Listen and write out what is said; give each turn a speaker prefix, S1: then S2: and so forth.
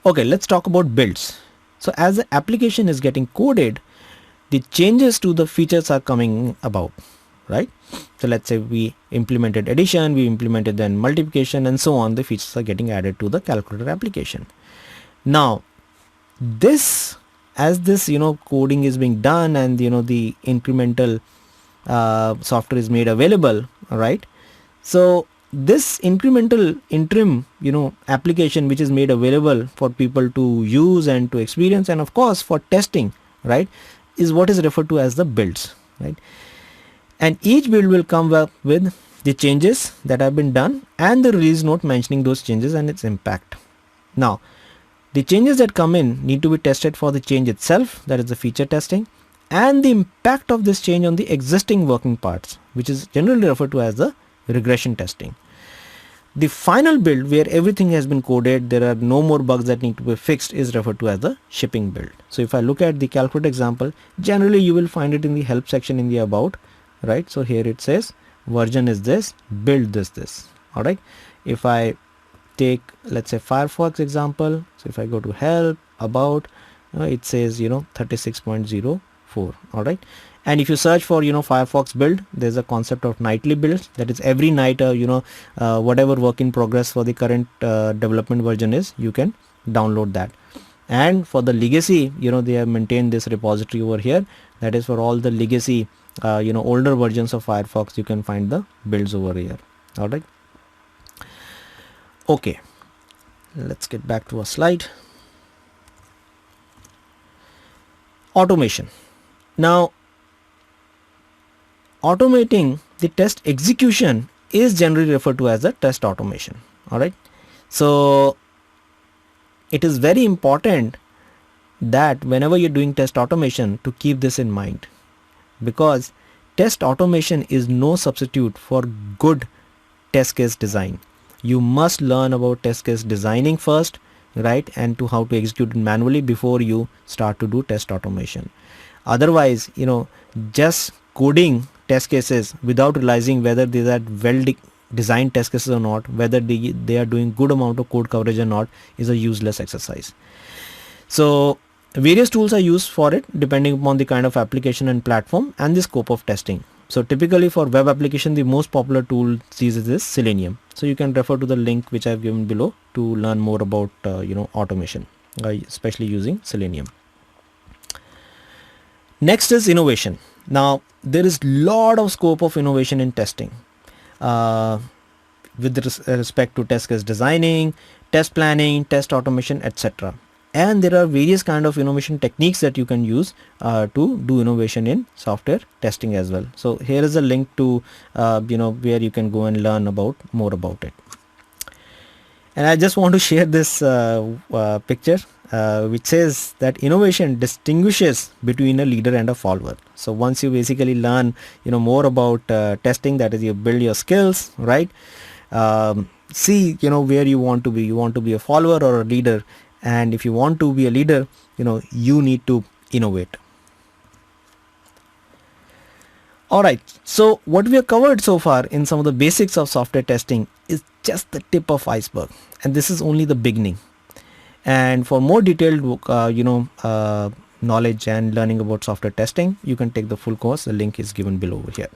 S1: Okay, let's talk about builds. So as the application is getting coded, the changes to the features are coming about, right? So let's say we implemented addition, we implemented then multiplication and so on. The features are getting added to the calculator application. Now this, as this coding is being done and the incremental software is made available, right? So this incremental interim application which is made available for people to use and to experience, and of course for testing, right, is what is referred to as the builds, right? And each build will come up with the changes that have been done and the release note mentioning those changes and its impact. Now the changes that come in need to be tested for the change itself, that is the feature testing, and the impact of this change on the existing working parts, which is generally referred to as the regression testing. The final build, where everything has been coded, there are no more bugs that need to be fixed, is referred to as the shipping build. So if I look at the calculator example, generally you will find it in the help section in the about, right? So here it says version is this, build this, all right? If I take, let's say, Firefox example, so if I go to help, about, it says 36.04, all right? And if you search for Firefox build, there's a concept of nightly builds, that is every night whatever work in progress for the current development version is, you can download that. And for the legacy, they have maintained this repository over here, that is for all the legacy older versions of Firefox, you can find the builds over here, all right? Okay, let's get back to our slide. Automation. Now automating the test execution is generally referred to as the test automation, all right? So it is very important that whenever you're doing test automation to keep this in mind, because test automation is no substitute for good test case design. You must learn about test case designing first, right, and to how to execute it manually before you start to do test automation. Otherwise, just coding test cases without realizing whether these are well designed test cases or not, whether they are doing good amount of code coverage or not, is a useless exercise. So various tools are used for it depending upon the kind of application and platform and the scope of testing. So typically for web application, the most popular tool uses this Selenium. So you can refer to the link which I have given below to learn more about automation, especially using Selenium. Next is innovation. Now there is lot of scope of innovation in testing with respect to test case designing, test planning, test automation, etc. And there are various kind of innovation techniques that you can use to do innovation in software testing as well. So here is a link to where you can go and learn more about it. And I just want to share this picture which says that innovation distinguishes between a leader and a follower. So once you basically learn more about testing, that is you build your skills, right? See where you want to be. You want to be a follower or a leader, and if you want to be a leader, you need to innovate. Alright, so what we have covered so far in some of the basics of software testing is just the tip of iceberg, and this is only the beginning. And for more detailed knowledge and learning about software testing, you can take the full course. The link is given below here.